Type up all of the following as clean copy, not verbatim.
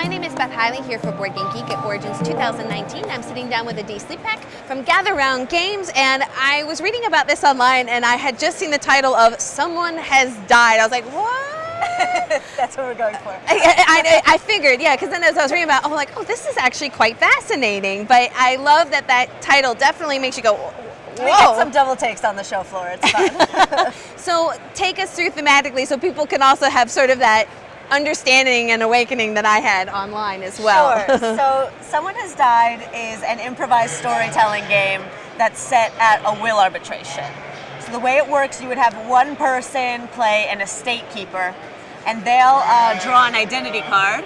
my name is Beth Hiley here for BoardGameGeek at Origins 2019. I'm sitting down with a D Sleep Pack from Gather Round Games, and I was reading about this online, and I had just seen the title of Someone Has Died. I was like, what? That's what we're going for. I figured, yeah, because then as I was reading about it, I'm like, oh, this is actually quite fascinating. But I love that that title definitely makes you go, whoa. We get some double takes on the show floor. It's fun. So take us through thematically so people can also have sort of that understanding and awakening that I had online as well. Sure. So Someone Has Died is an improvised storytelling game that's set at a will arbitration. So the way it works, you would have one person play an estate keeper, and they'll draw an identity card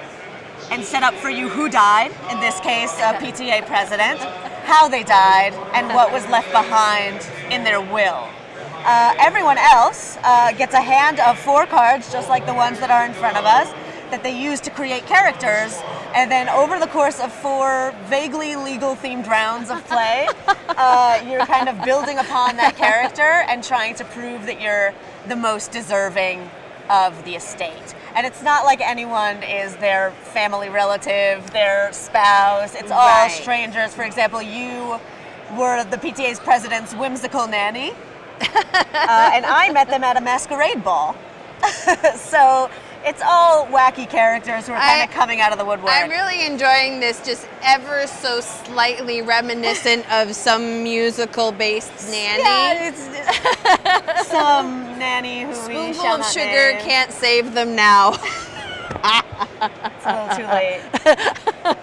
and set up for you who died, in this case a PTA president, how they died, and what was left behind in their will. Everyone else gets a hand of 4 cards, just like the ones that are in front of us, that they use to create characters. And then over the course of 4 vaguely legal-themed rounds of play, you're kind of building upon that character and trying to prove that you're the most deserving of the estate. And it's not like anyone is their family relative, their spouse. It's all strangers. For example, you were the PTA's president's whimsical nanny. And I met them at a masquerade ball. So it's all wacky characters who are kind of coming out of the woodwork. I'm really enjoying this, just ever so slightly reminiscent of some musical-based nanny. Yeah, it's some nanny who we Spoonful shall of not sugar name. can't save them now. It's a little too late.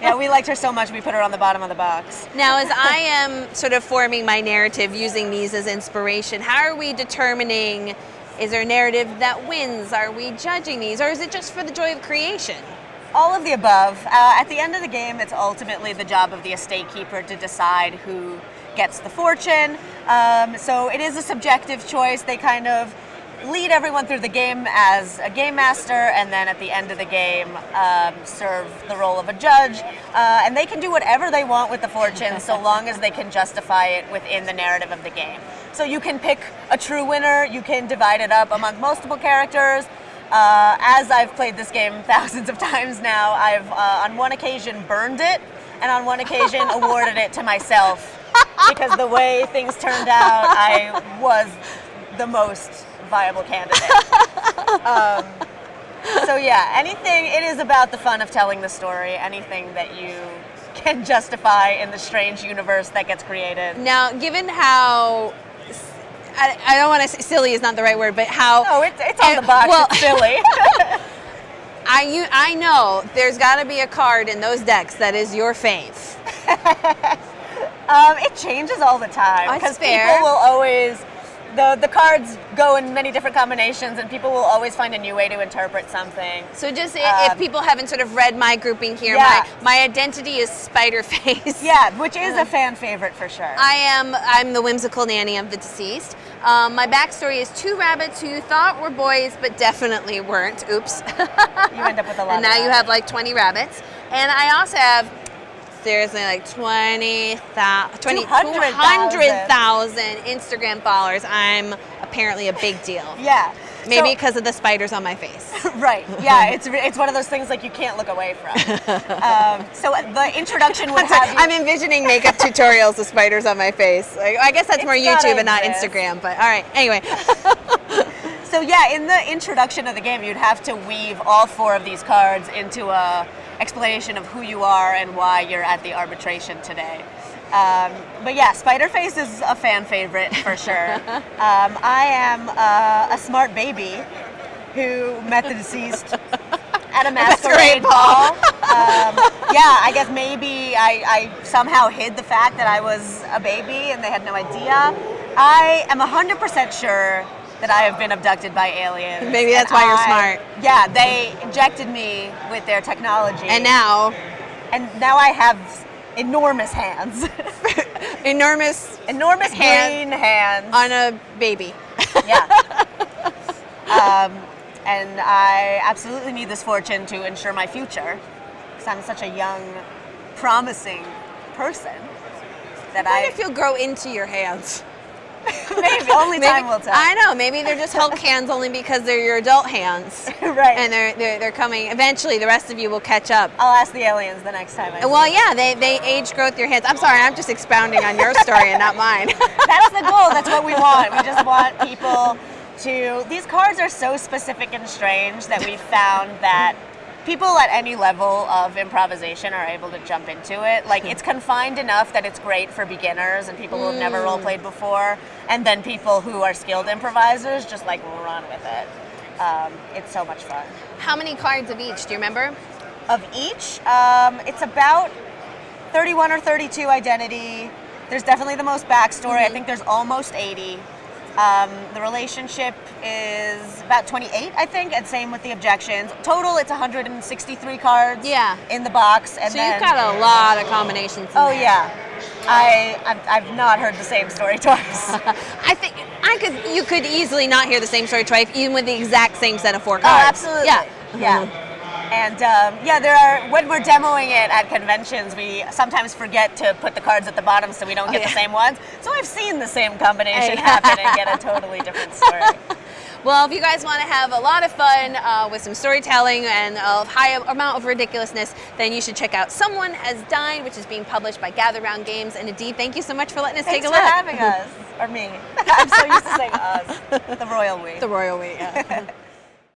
Yeah, we liked her so much we put her on the bottom of the box. Now, as I am sort of forming my narrative using these as inspiration, how are we determining, is there a narrative that wins? Are we judging these? Or is it just for the joy of creation? All of the above. At the end of the game, it's ultimately the job of the estate keeper to decide who gets the fortune. So it is a subjective choice. They kind of lead everyone through the game as a game master, and then at the end of the game serve the role of a judge. And they can do whatever they want with the fortune so long as they can justify it within the narrative of the game. So you can pick a true winner, you can divide it up among multiple characters. As I've played this game thousands of times now, I've on one occasion burned it, and on one occasion awarded it to myself, because the way things turned out, I was the most viable candidate. So yeah, anything, it is about the fun of telling the story, anything that you can justify in the strange universe that gets created. Now, given how, I don't want to say silly is not the right word, but how... No, it's on the box, well, it's silly. I know there's got to be a card in those decks that is your fave. It changes all the time, because fair. people will always... The cards go in many different combinations, and people will always find a new way to interpret something. So just if people haven't sort of read my grouping here, my identity is Spider-Face. Yeah, which is a fan favorite for sure. I'm the whimsical nanny of the deceased. My backstory is 2 rabbits who thought were boys, but definitely weren't. Oops. You end up with a lot. And now you have like 20 rabbits. And I also have seriously like 200,000 Instagram followers. I'm apparently a big deal. Yeah. Maybe because of the spiders on my face. Right. Yeah. It's one of those things like you can't look away from. So the introduction would have you... I'm envisioning makeup tutorials with spiders on my face. Like, I guess that's more YouTube and not Instagram. But all right. Anyway. So yeah, in the introduction of the game, you'd have to weave all 4 of these cards into a explanation of who you are and why you're at the arbitration today. But yeah, Spider-Face is a fan favorite for sure. I am a smart baby who met the deceased at a masquerade ball. Yeah, I guess maybe I somehow hid the fact that I was a baby and they had no idea. I am 100% sure that I have been abducted by aliens. Maybe that's why you're smart. Yeah, they injected me with their technology. And now I have enormous hands. enormous green hands. On a baby. Yeah. And I absolutely need this fortune to ensure my future, because I'm such a young, promising person that I wonder if you'll grow into your hands. Maybe. Only time will tell. I know. Maybe they're just Hulk hands only because they're your adult hands. Right. And they're coming. Eventually, the rest of you will catch up. I'll ask the aliens the next time I see Well, them. yeah, they age growth your hands. I'm sorry, I'm just expounding on your story and not mine. That's the goal. That's what we want. We just want people to. These cards are so specific and strange that we found that people at any level of improvisation are able to jump into it. Like, it's confined enough that it's great for beginners and people who have never role played before, and then people who are skilled improvisers just like run with it. It's so much fun. How many cards of each? Do you remember? Of each, it's about 31 or 32 identity. There's definitely the most backstory. I think there's almost 80. The relationship is about 28, I think, and same with the objections. Total, it's 163 cards in the box. And so you've got a lot of combinations in there. Yeah. I've not heard the same story twice. I think you could easily not hear the same story twice, even with the exact same set of 4 cards. Oh, absolutely. Yeah. And there are, when we're demoing it at conventions, we sometimes forget to put the cards at the bottom so we don't get the same ones. So I've seen the same combination happen and get a totally different story. Well, if you guys want to have a lot of fun with some storytelling and a high amount of ridiculousness, then you should check out Someone Has Died, which is being published by Gather Round Games. And Adee, thank you so much for letting us take a look. Thanks for having us. Or me. I'm so used to saying us. The royal we. The royal we, yeah.